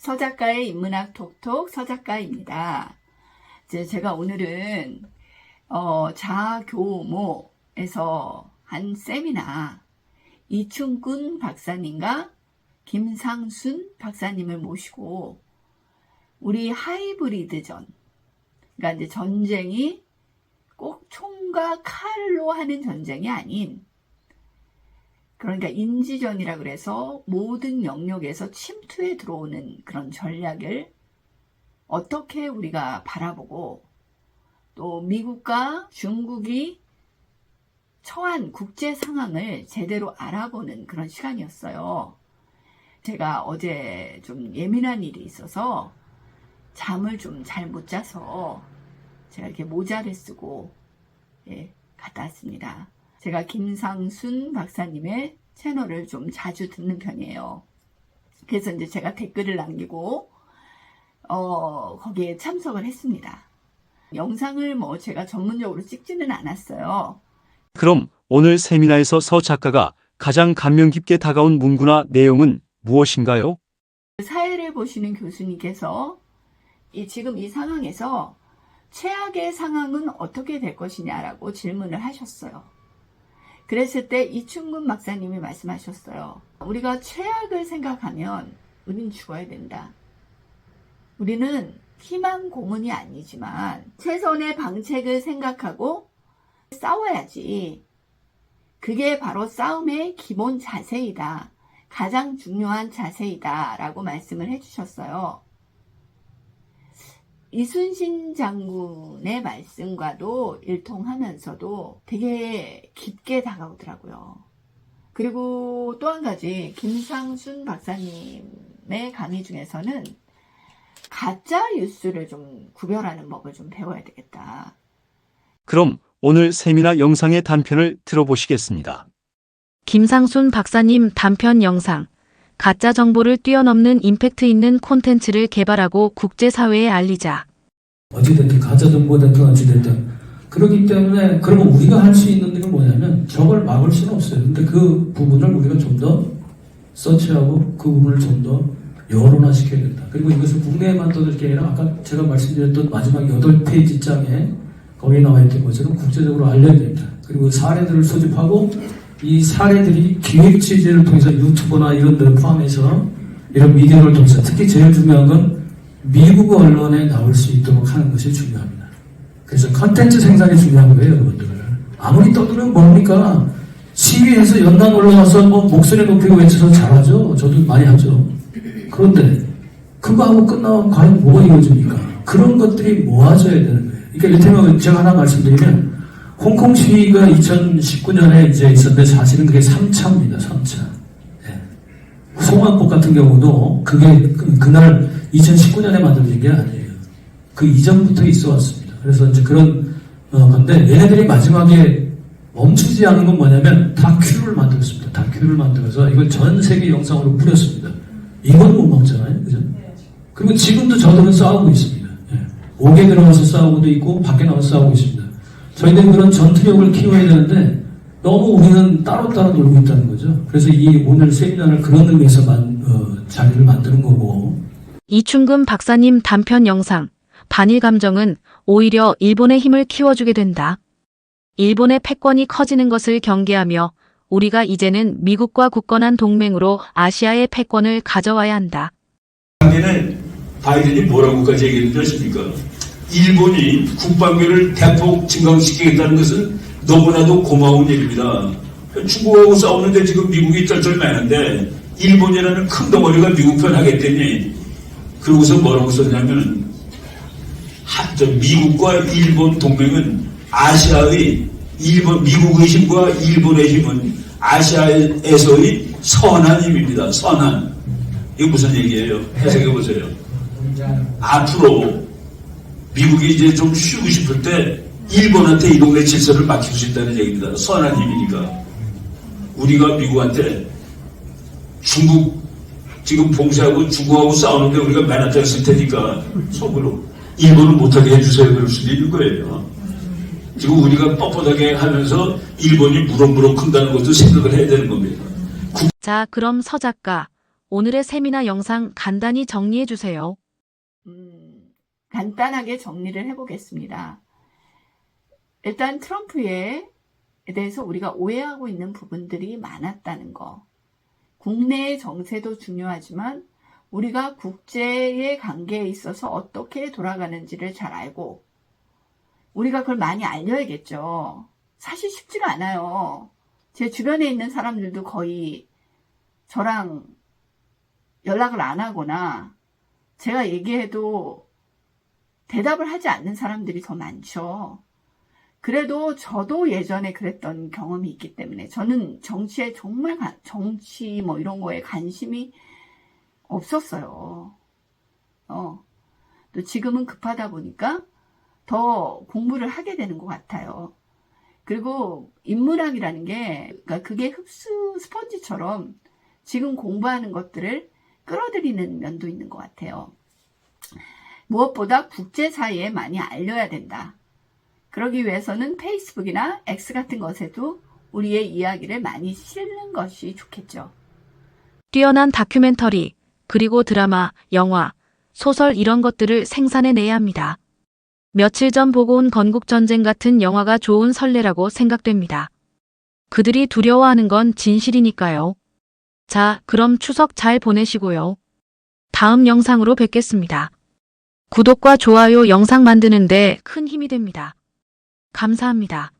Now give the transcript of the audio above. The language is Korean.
서작가의 인문학 톡톡 서작가입니다. 제가 오늘은 자교모에서 한 세미나 이충근 박사님과 김상순 박사님을 모시고 우리 하이브리드전, 그러니까 이제 전쟁이 꼭 총과 칼로 하는 전쟁이 아닌, 그러니까 인지전이라 그래서 모든 영역에서 침투해 들어오는 그런 전략을 어떻게 우리가 바라보고, 또 미국과 중국이 처한 국제 상황을 제대로 알아보는 그런 시간이었어요. 제가 어제 좀 예민한 일이 있어서 잠을 좀 잘 못 자서 제가 이렇게 모자를 쓰고 갔다 왔습니다. 제가 김상순 박사님의 채널을 좀 자주 듣는 편이에요. 그래서 이제 제가 댓글을 남기고 거기에 참석을 했습니다. 영상을 제가 전문적으로 찍지는 않았어요. 그럼 오늘 세미나에서 서 작가가 가장 감명 깊게 다가온 문구나 내용은 무엇인가요? 사회를 보시는 교수님께서 지금 이 상황에서 최악의 상황은 어떻게 될 것이냐라고 질문을 하셨어요. 그랬을 때 이충근 박사님이 말씀하셨어요. 우리가 최악을 생각하면 우린 죽어야 된다. 우리는 희망 고문이 아니지만 최선의 방책을 생각하고 싸워야지. 그게 바로 싸움의 기본 자세이다. 가장 중요한 자세이다. 라고 말씀을 해주셨어요. 이순신 장군의 말씀과도 일통하면서도 되게 깊게 다가오더라고요. 그리고 또 한 가지, 김상순 박사님의 강의 중에서는 가짜 뉴스를 좀 구별하는 법을 좀 배워야 되겠다. 그럼 오늘 세미나 영상의 단편을 들어보시겠습니다. 김상순 박사님 단편 영상. 가짜 정보를 뛰어넘는 임팩트 있는 콘텐츠를 개발하고 국제사회에 알리자. 어찌됐든 가짜 정보 됐든 어찌됐든 그렇기 때문에 그러면 우리가 할 수 있는 일은 뭐냐면 저걸 막을 수는 없어요. 근데 그 부분을 우리가 좀 더 서치하고 그 부분을 좀 더 여론화시켜야 된다. 그리고 이것을 국내에만 떠들 게 아니라 아까 제가 말씀드렸던 마지막 8페이지 장에 거기에 나와 있던 것처럼 국제적으로 알려야 된다. 그리고 사례들을 소집하고 이 사례들이 기획 취재를 통해서 유튜브나 이런 데를 포함해서 이런 미디어를 통해서 특히 제일 중요한 건 미국 언론에 나올 수 있도록 하는 것이 중요합니다. 그래서 컨텐츠 생산이 중요한 거예요, 여러분들. 아무리 떠들면 뭡니까? 시위해서 연단 올라가서 목소리 높이고 외쳐서 잘하죠. 저도 많이 하죠. 그런데 그거 하고 끝나면 과연 뭐가 이루어집니까? 그런 것들이 모아져야 되는 거예요. 그러니까 이를테면 제가 하나 말씀드리면 홍콩 시위가 2019년에 이제 있었는데 사실은 그게 3차입니다. 3차. 송화폭 같은 경우도 그게 그날 2019년에 만들어진 게 아니에요. 그 이전부터 있어 왔습니다. 그래서 이제 그런 건데 얘네들이 마지막에 멈추지 않은 건 뭐냐면 다큐를 만들었습니다. 다큐를 만들어서 이걸 전 세계 영상으로 뿌렸습니다. 이건 못 먹잖아요. 그죠? 그리고 지금도 저들은 싸우고 있습니다. 옥에 들어가서 싸우고도 있고 밖에 나와서 싸우고 있습니다. 저희들은 그런 전투력을 키워야 되는데 너무 우리는 따로따로 놀고 있다는 거죠. 그래서 이 오늘 세미나를 그런 의미에서 자리를 만드는 거고. 이충근 박사님 단편 영상. 반일 감정은 오히려 일본의 힘을 키워주게 된다. 일본의 패권이 커지는 것을 경계하며 우리가 이제는 미국과 굳건한 동맹으로 아시아의 패권을 가져와야 한다. 작년에 바이든이 뭐라고까지 얘기했는지 아십니까? 일본이 국방비를 대폭 증강시키겠다는 것은 너무나도 고마운 일입니다. 중국하고 싸우는데 지금 미국이 쩔쩔매는데 일본이라는 큰 덩어리가 미국 편 하겠다니, 그러고서 뭐라고 썼냐면 미국과 일본 동맹은 아시아의 미국의 힘과 일본의 힘은 아시아에서의 선한 힘입니다. 선한. 이거 무슨 얘기예요? 해석해 보세요. 앞으로 미국이 이제 좀 쉬고 싶을 때 일본한테 이 동네 질서를 맡길 수 있다는 얘기입니다. 선한 힘이니까. 우리가 미국한테 중국 지금 봉쇄하고 중국하고 싸우는데 우리가 맨 앞에 있을 테니까 속으로 일본을 못하게 해주세요. 그럴 수도 있는 거예요. 지금 우리가 뻣뻣하게 하면서 일본이 무럭무럭 큰다는 것도 생각을 해야 되는 겁니다. 자, 그럼 서 작가, 오늘의 세미나 영상 간단히 정리해 주세요. 간단하게 정리를 해보겠습니다. 일단 트럼프에 대해서 우리가 오해하고 있는 부분들이 많았다는 거. 국내의 정세도 중요하지만 우리가 국제의 관계에 있어서 어떻게 돌아가는지를 잘 알고 우리가 그걸 많이 알려야겠죠. 사실 쉽지가 않아요. 제 주변에 있는 사람들도 거의 저랑 연락을 안 하거나 제가 얘기해도 대답을 하지 않는 사람들이 더 많죠. 그래도 저도 예전에 그랬던 경험이 있기 때문에 저는 정치에 정말 정치 뭐 이런 거에 관심이 없었어요. 또 지금은 급하다 보니까 더 공부를 하게 되는 것 같아요. 그리고 인문학이라는 게 그러니까 그게 흡수 스펀지처럼 지금 공부하는 것들을 끌어들이는 면도 있는 것 같아요. 무엇보다 국제사회에 많이 알려야 된다. 그러기 위해서는 페이스북이나 X 같은 것에도 우리의 이야기를 많이 실는 것이 좋겠죠. 뛰어난 다큐멘터리, 그리고 드라마, 영화, 소설 이런 것들을 생산해내야 합니다. 며칠 전 보고 온 건국전쟁 같은 영화가 좋은 선례라고 생각됩니다. 그들이 두려워하는 건 진실이니까요. 자, 그럼 추석 잘 보내시고요. 다음 영상으로 뵙겠습니다. 구독과 좋아요 영상 만드는데 큰 힘이 됩니다. 감사합니다.